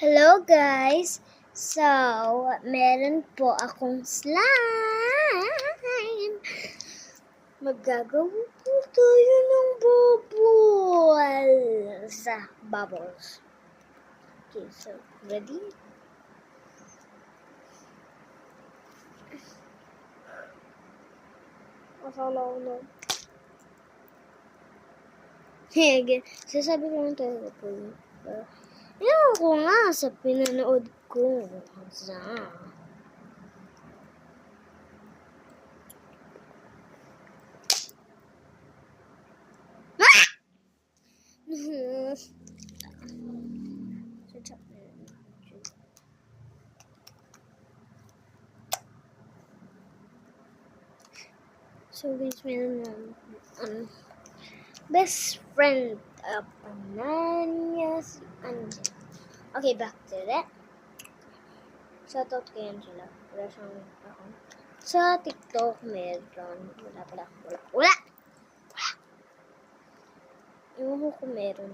Hello guys! So, meron po akong slime. Magagawa po tayo ng bubbles. Okay, so, ready? Masalaw. Hege, sasabi ko lang tayo po. Ewan ko nga sa pinanood ko. So guys, meron best friend Ananias Angel. Okay, back to that. Shoutout ko yan sila. Wala siyang account. Sa TikTok, meron. Wala! Ewan ko kung meron.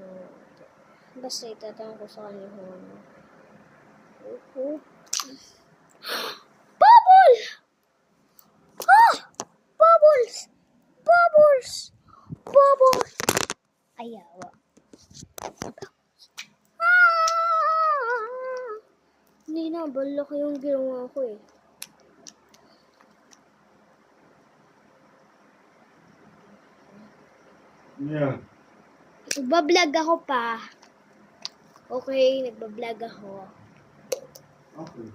Basta itatanong ko sa kanya kung ano. Bubble! Bubbles! Ayawa. Hindi na, balak yung ginawa ko eh. Yeah. Nagbablog ako pa. Okay, nagbablog ako. Okay.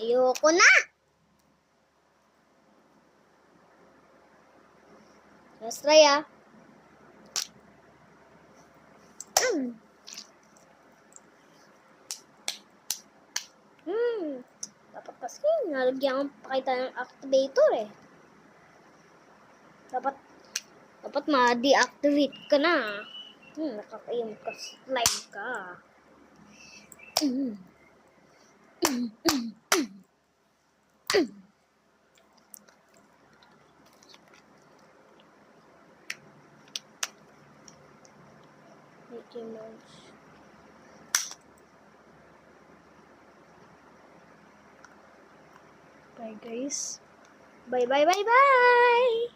Ayoko na! Let's try Dapat kasi nalagyan pa kita ng activator eh. Dapat ma-deactivate ka na. Nakakayam ka, slime ka. Mickey Mouse. Bye guys. Bye.